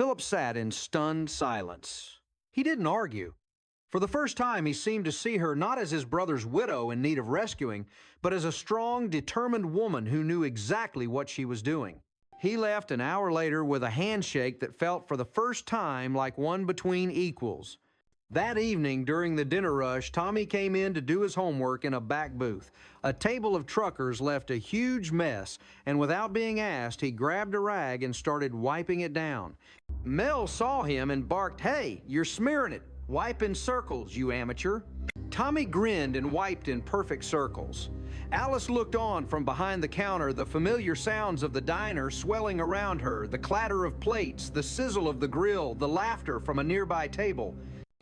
Philip sat in stunned silence. He didn't argue. For the first time, he seemed to see her not as his brother's widow in need of rescuing, but as a strong, determined woman who knew exactly what she was doing. He left an hour later with a handshake that felt for the first time like one between equals. That evening, during the dinner rush, Tommy came in to do his homework in a back booth. A table of truckers left a huge mess, and without being asked, he grabbed a rag and started wiping it down. Mel saw him and barked, "Hey, you're smearing it. Wipe in circles, you amateur." Tommy grinned and wiped in perfect circles. Alice looked on from behind the counter, the familiar sounds of the diner swelling around her, the clatter of plates, the sizzle of the grill, the laughter from a nearby table.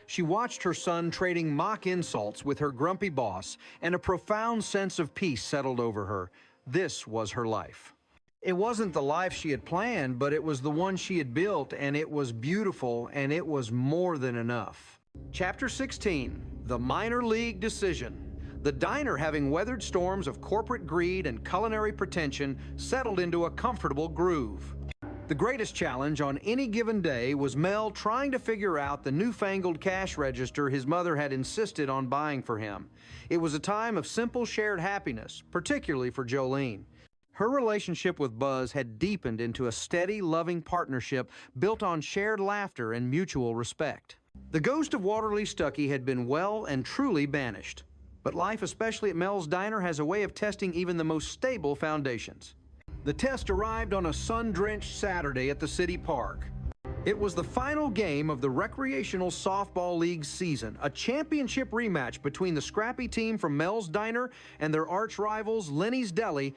She watched her son trading mock insults with her grumpy boss, and a profound sense of peace settled over her. This was her life. It wasn't the life she had planned, but it was the one she had built, and it was beautiful, and it was more than enough. Chapter 16, The Minor League Decision. The diner, having weathered storms of corporate greed and culinary pretension, settled into a comfortable groove. The greatest challenge on any given day was Mel trying to figure out the newfangled cash register his mother had insisted on buying for him. It was a time of simple shared happiness, particularly for Jolene. Her relationship with Buzz had deepened into a steady, loving partnership built on shared laughter and mutual respect. The ghost of Waterley Stuckey had been well and truly banished. But life, especially at Mel's Diner, has a way of testing even the most stable foundations. The test arrived on a sun-drenched Saturday at the city park. It was the final game of the Recreational Softball League season, a championship rematch between the scrappy team from Mel's Diner and their arch-rivals Lenny's Deli.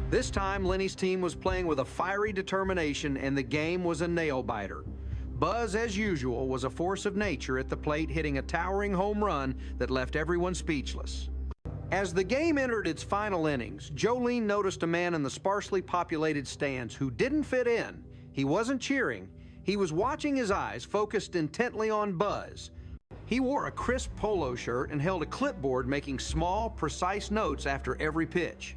This time, Lenny's team was playing with a fiery determination, and the game was a nail-biter. Buzz, as usual, was a force of nature at the plate, hitting a towering home run that left everyone speechless. As the game entered its final innings, Jolene noticed a man in the sparsely populated stands who didn't fit in. He wasn't cheering. He was watching, his eyes focused intently on Buzz. He wore a crisp polo shirt and held a clipboard, making small, precise notes after every pitch.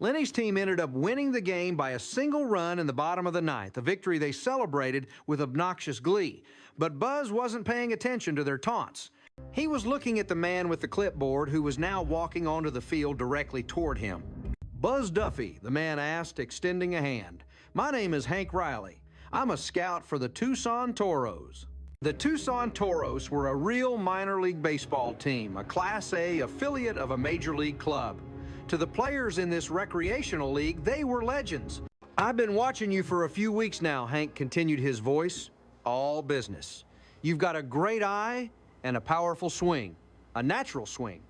Lenny's team ended up winning the game by a single run in the bottom of the ninth, a victory they celebrated with obnoxious glee. But Buzz wasn't paying attention to their taunts. He was looking at the man with the clipboard, who was now walking onto the field directly toward him. "Buzz Duffy," the man asked, extending a hand. "My name is Hank Riley. I'm a scout for the Tucson Toros." The Tucson Toros were a real minor league baseball team, a Class A affiliate of a major league club. To the players in this recreational league, they were legends. "I've been watching you for a few weeks now," Hank continued, his voice all business. "You've got a great eye and a powerful swing, a natural swing.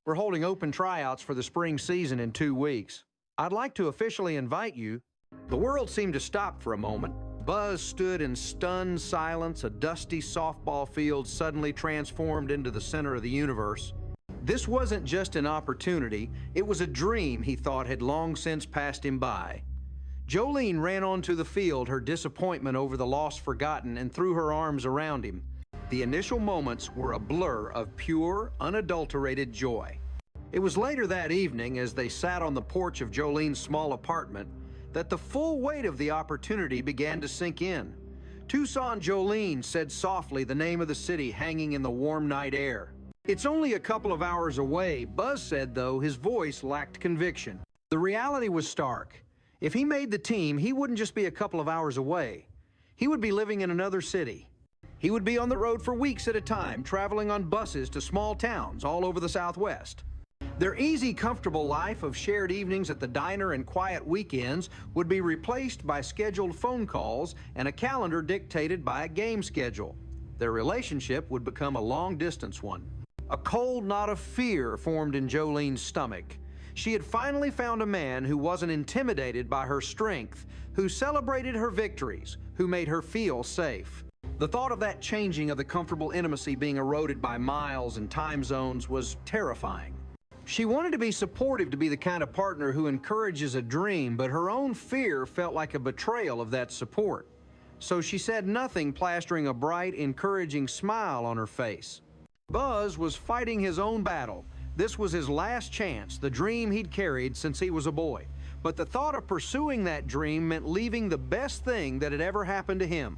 We're holding open tryouts for the spring season in 2 weeks. I'd like to officially invite you." The world seemed to stop for a moment. Buzz stood in stunned silence. A dusty softball field suddenly transformed into the center of the universe. This wasn't just an opportunity, it was a dream he thought had long since passed him by. Jolene ran onto the field, her disappointment over the loss forgotten, and threw her arms around him. The initial moments were a blur of pure, unadulterated joy. It was later that evening, as they sat on the porch of Jolene's small apartment, that the full weight of the opportunity began to sink in. "Tucson, Jolene," said softly, the name of the city hanging in the warm night air. "It's only a couple of hours away," Buzz said, though his voice lacked conviction. The reality was stark. If he made the team, he wouldn't just be a couple of hours away. He would be living in another city. He would be on the road for weeks at a time, traveling on buses to small towns all over the Southwest. Their easy, comfortable life of shared evenings at the diner and quiet weekends would be replaced by scheduled phone calls and a calendar dictated by a game schedule. Their relationship would become a long-distance one. A cold knot of fear formed in Jolene's stomach. She had finally found a man who wasn't intimidated by her strength, who celebrated her victories, who made her feel safe. The thought of that changing of the comfortable intimacy being eroded by miles and time zones was terrifying. She wanted to be supportive, to be the kind of partner who encourages a dream, but her own fear felt like a betrayal of that support. So she said nothing, plastering a bright, encouraging smile on her face. Buzz was fighting his own battle. This was his last chance, the dream he'd carried since he was a boy. But the thought of pursuing that dream meant leaving the best thing that had ever happened to him.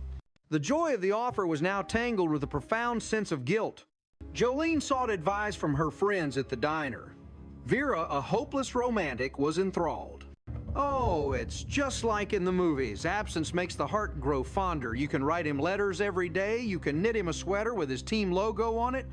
The joy of the offer was now tangled with a profound sense of guilt. Jolene sought advice from her friends at the diner. Vera, a hopeless romantic, was enthralled. "Oh, it's just like in the movies. Absence makes the heart grow fonder. You can write him letters every day. You can knit him a sweater with his team logo on it."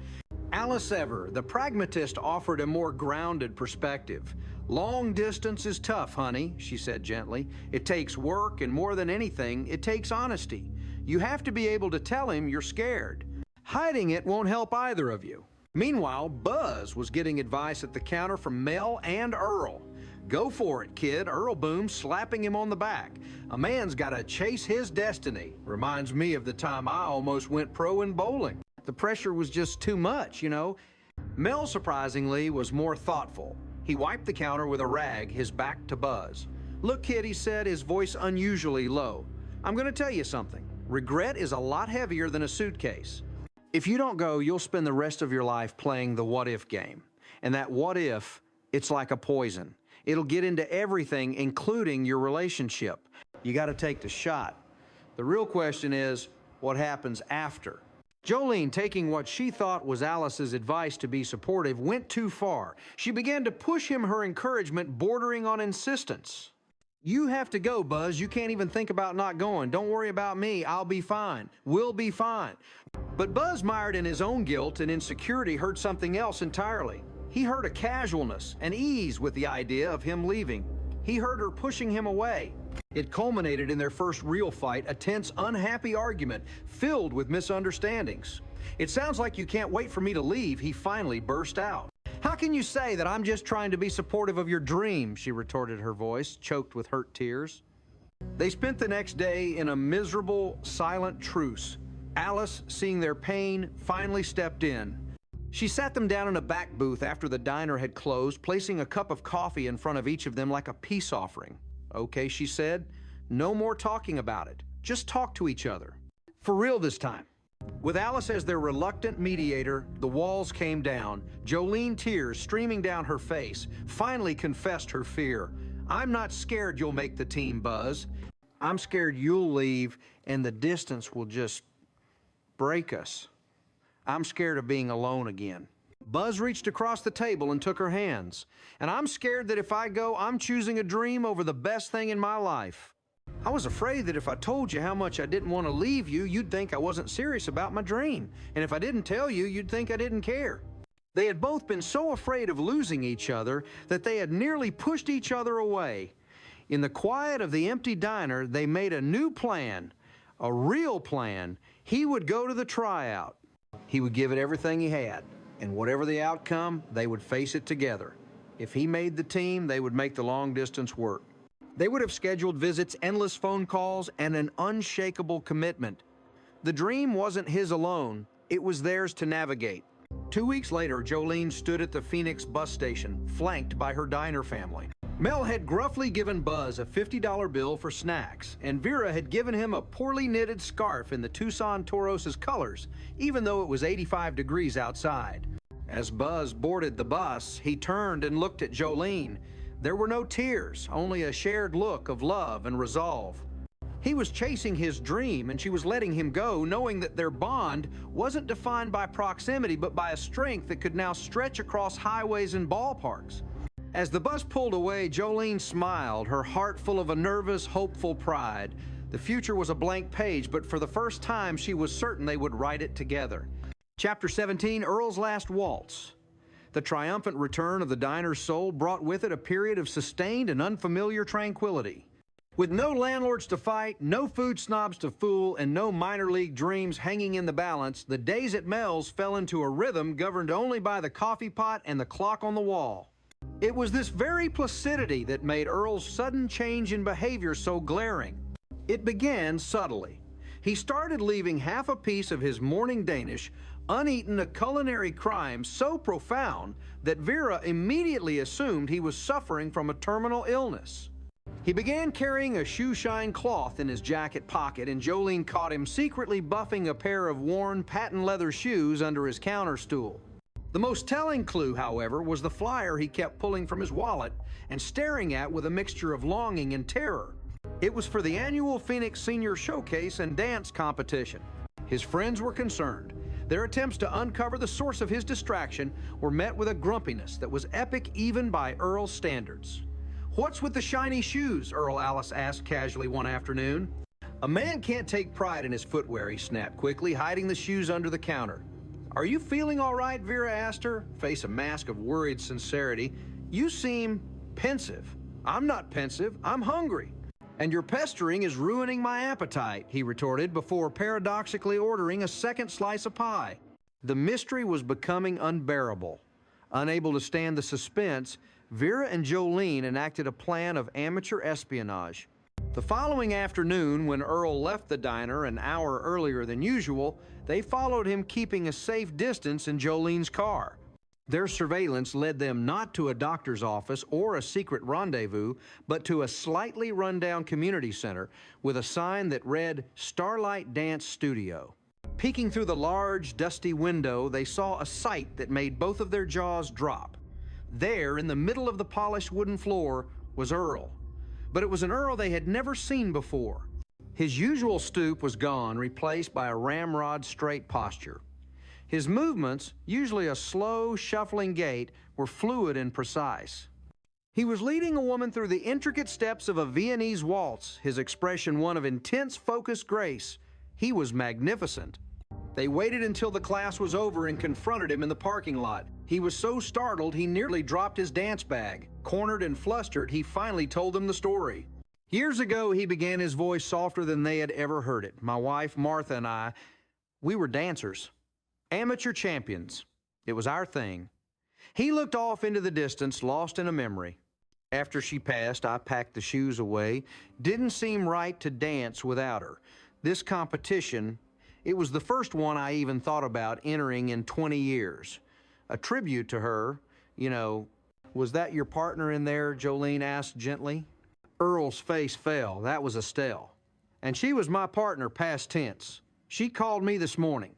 Alice Ever, the pragmatist, offered a more grounded perspective. "Long distance is tough, honey," she said gently. "It takes work, and more than anything, it takes honesty. You have to be able to tell him you're scared. Hiding it won't help either of you." Meanwhile, Buzz was getting advice at the counter from Mel and Earl. "Go for it, kid," Earl boomed, slapping him on the back. "A man's got to chase his destiny. Reminds me of the time I almost went pro in bowling. The pressure was just too much, you know." Mel, surprisingly, was more thoughtful. He wiped the counter with a rag, his back to Buzz. "Look, kid," he said, his voice unusually low. "I'm going to tell you something. Regret is a lot heavier than a suitcase. If you don't go, you'll spend the rest of your life playing the what-if game. And that what-if, it's like a poison. It'll get into everything, including your relationship. You got to take the shot. The real question is, what happens after?" Jolene, taking what she thought was Alice's advice to be supportive, went too far. She began to push him her encouragement bordering on insistence. "You have to go, Buzz. You can't even think about not going. Don't worry about me. I'll be fine. We'll be fine." But Buzz, mired in his own guilt and insecurity, heard something else entirely. He heard a casualness, an ease with the idea of him leaving. He heard her pushing him away. It culminated in their first real fight, a tense, unhappy argument filled with misunderstandings. "It sounds like you can't wait for me to leave," he finally burst out. "How can you say that I'm just trying to be supportive of your dream?" she retorted, her voice choked with hurt tears. They spent the next day in a miserable, silent truce. Alice, seeing their pain, finally stepped in. She sat them down in a back booth after the diner had closed, placing a cup of coffee in front of each of them like a peace offering. "Okay," she said, "no more talking about it. Just talk to each other. For real this time." With Alice as their reluctant mediator, the walls came down. Jolene, tears streaming down her face, finally confessed her fear. "I'm not scared you'll make the team, Buzz. I'm scared you'll leave and the distance will just break us. I'm scared of being alone again." Buzz reached across the table and took her hands. "And I'm scared that if I go, I'm choosing a dream over the best thing in my life. I was afraid that if I told you how much I didn't want to leave you, you'd think I wasn't serious about my dream. And if I didn't tell you, you'd think I didn't care." They had both been so afraid of losing each other that they had nearly pushed each other away. In the quiet of the empty diner, they made a new plan, a real plan. He would go to the tryout. He would give it everything he had, and whatever the outcome, they would face it together. If he made the team, they would make the long distance work. They would have scheduled visits, endless phone calls, and an unshakable commitment. The dream wasn't his alone, it was theirs to navigate. 2 weeks later, Jolene stood at the Phoenix bus station, flanked by her diner family. Mel had gruffly given Buzz a $50 bill for snacks, and Vera had given him a poorly knitted scarf in the Tucson Toros' colors, even though it was 85 degrees outside. As Buzz boarded the bus, he turned and looked at Jolene. There were no tears, only a shared look of love and resolve. He was chasing his dream, and she was letting him go, knowing that their bond wasn't defined by proximity, but by a strength that could now stretch across highways and ballparks. As the bus pulled away, Jolene smiled, her heart full of a nervous, hopeful pride. The future was a blank page, but for the first time, she was certain they would write it together. Chapter 17, Earl's Last Waltz. The triumphant return of the diner's soul brought with it a period of sustained and unfamiliar tranquility. With no landlords to fight, no food snobs to fool, and no minor league dreams hanging in the balance, the days at Mel's fell into a rhythm governed only by the coffee pot and the clock on the wall. It was this very placidity that made Earl's sudden change in behavior so glaring. It began subtly. He started leaving half a piece of his morning Danish uneaten, a culinary crime so profound that Vera immediately assumed he was suffering from a terminal illness. He began carrying a shoe-shine cloth in his jacket pocket, and Jolene caught him secretly buffing a pair of worn patent leather shoes under his counter stool. The most telling clue, however, was the flyer he kept pulling from his wallet and staring at with a mixture of longing and terror. It was for the annual Phoenix Senior Showcase and Dance Competition. His friends were concerned. Their attempts to uncover the source of his distraction were met with a grumpiness that was epic even by Earl's standards. "What's with the shiny shoes?" Earl Alice asked casually one afternoon. "A man can't take pride in his footwear," he snapped quickly, hiding the shoes under the counter. "Are you feeling all right?" Vera asked her, face a mask of worried sincerity. "You seem pensive." "I'm not pensive, I'm hungry." "And your pestering is ruining my appetite," he retorted before paradoxically ordering a second slice of pie. The mystery was becoming unbearable. Unable to stand the suspense, Vera and Jolene enacted a plan of amateur espionage. The following afternoon, when Earl left the diner an hour earlier than usual, they followed him, keeping a safe distance in Jolene's car. Their surveillance led them not to a doctor's office or a secret rendezvous, but to a slightly run-down community center with a sign that read Starlight Dance Studio. Peeking through the large, dusty window, they saw a sight that made both of their jaws drop. There, in the middle of the polished wooden floor, was Earl. But it was an Earl they had never seen before. His usual stoop was gone, replaced by a ramrod straight posture. His movements, usually a slow, shuffling gait, were fluid and precise. He was leading a woman through the intricate steps of a Viennese waltz, his expression one of intense, focused grace. He was magnificent. They waited until the class was over and confronted him in the parking lot. He was so startled he nearly dropped his dance bag. Cornered and flustered, he finally told them the story. "Years ago," he began, his voice softer than they had ever heard it, "my wife, Martha, and I, we were dancers. Amateur champions. It was our thing." He looked off into the distance, lost in a memory. "After she passed, I packed the shoes away. Didn't seem right to dance without her. This competition, it was the first one I even thought about entering in 20 years. A tribute to her, you know." "Was that your partner in there?" Jolene asked gently. Earl's face fell. That was Estelle. "And she was my partner, past tense. She called me this morning.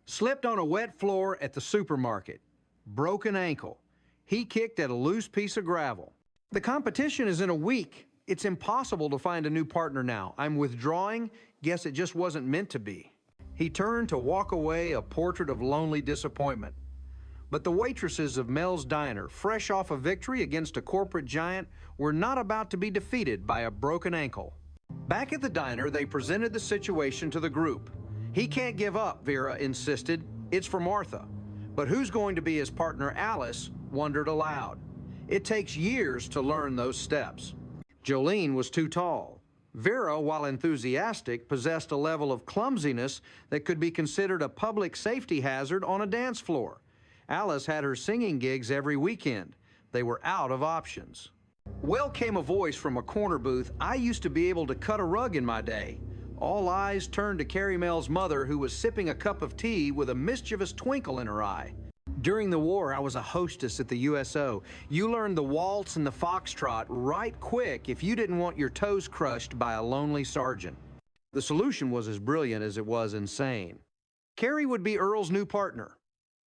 Slipped on a wet floor at the supermarket. Broken ankle. He kicked at a loose piece of gravel. The competition is in a week. It's impossible to find a new partner now. I'm withdrawing. Guess it just wasn't meant to be." He turned to walk away, a portrait of lonely disappointment. But the waitresses of Mel's Diner, fresh off a victory against a corporate giant, were not about to be defeated by a broken ankle. Back at the diner, they presented the situation to the group. "He can't give up," Vera insisted. "It's for Martha." But who's going to be his partner? Alice wondered aloud. It takes years to learn those steps. Jolene was too tall. Vera, while enthusiastic, possessed a level of clumsiness that could be considered a public safety hazard on a dance floor. Alice had her singing gigs every weekend. They were out of options. Well came a voice from a corner booth. "I used to be able to cut a rug in my day." All eyes turned to Carrie Mel's mother, who was sipping a cup of tea with a mischievous twinkle in her eye. "During the war, I was a hostess at the USO. You learned the waltz and the foxtrot right quick if you didn't want your toes crushed by a lonely sergeant." The solution was as brilliant as it was insane. Carrie would be Earl's new partner.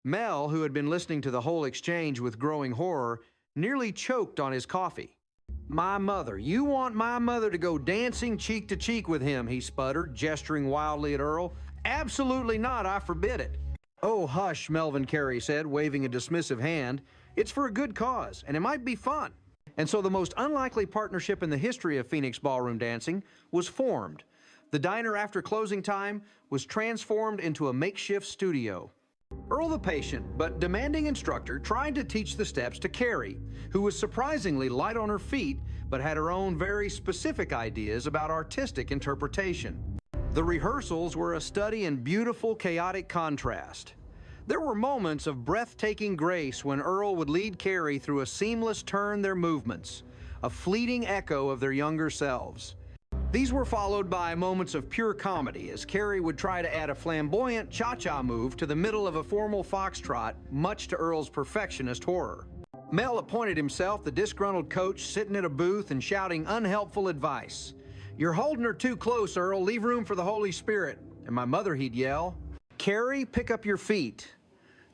Mel, who had been listening to the whole exchange with growing horror, nearly choked on his coffee. "My mother, you want my mother to go dancing cheek to cheek with him," he sputtered, gesturing wildly at Earl. "Absolutely not, I forbid it." "Oh, hush," Melvin Carey said, waving a dismissive hand. "It's for a good cause, and it might be fun." And so the most unlikely partnership in the history of Phoenix ballroom dancing was formed. The diner, after closing time, was transformed into a makeshift studio. Earl, the patient but demanding instructor, tried to teach the steps to Carrie, who was surprisingly light on her feet but had her own very specific ideas about artistic interpretation. The rehearsals were a study in beautiful, chaotic contrast. There were moments of breathtaking grace when Earl would lead Carrie through a seamless turn their movements, a fleeting echo of their younger selves. These were followed by moments of pure comedy as Carrie would try to add a flamboyant cha-cha move to the middle of a formal foxtrot, much to Earl's perfectionist horror. Mel appointed himself the disgruntled coach, sitting at a booth and shouting unhelpful advice. "You're holding her too close, Earl. Leave room for the Holy Spirit." And my mother, he'd yell, "Carrie, pick up your feet.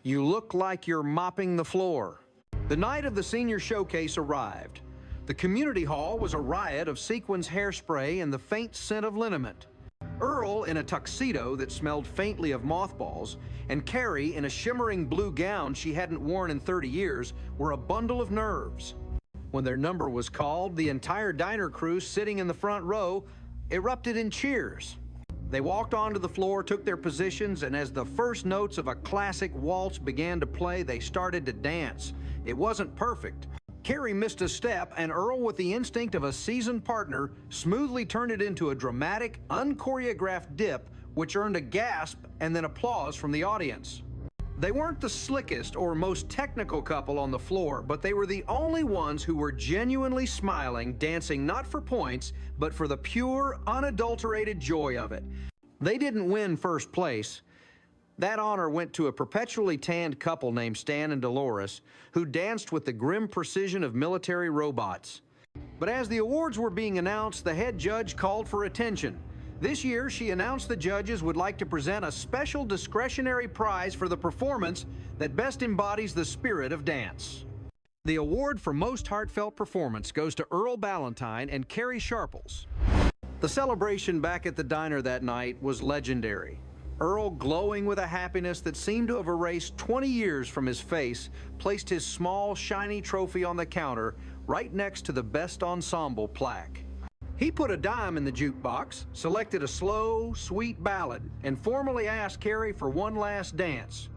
You look like you're mopping the floor." The night of the senior showcase arrived. The community hall was a riot of sequins hairspray and the faint scent of liniment. Earl in a tuxedo that smelled faintly of mothballs, and Carrie in a shimmering blue gown she hadn't worn in 30 years, were a bundle of nerves. When their number was called, the entire diner crew sitting in the front row erupted in cheers. They walked onto the floor, took their positions, and as the first notes of a classic waltz began to play, they started to dance. It wasn't perfect. Carrie missed a step, and Earl, with the instinct of a seasoned partner, smoothly turned it into a dramatic, unchoreographed dip, which earned a gasp and then applause from the audience. They weren't the slickest or most technical couple on the floor, but they were the only ones who were genuinely smiling, dancing not for points, but for the pure, unadulterated joy of it. They didn't win first place. That honor went to a perpetually tanned couple named Stan and Dolores, who danced with the grim precision of military robots. But as the awards were being announced, the head judge called for attention. This year, she announced the judges would like to present a special discretionary prize for the performance that best embodies the spirit of dance. The award for most heartfelt performance goes to Earl Ballantine and Carrie Sharples. The celebration back at the diner that night was legendary. Earl, glowing with a happiness that seemed to have erased 20 years from his face, placed his small, shiny trophy on the counter right next to the Best Ensemble plaque. He put a dime in the jukebox, selected a slow, sweet ballad, and formally asked Carrie for one last dance.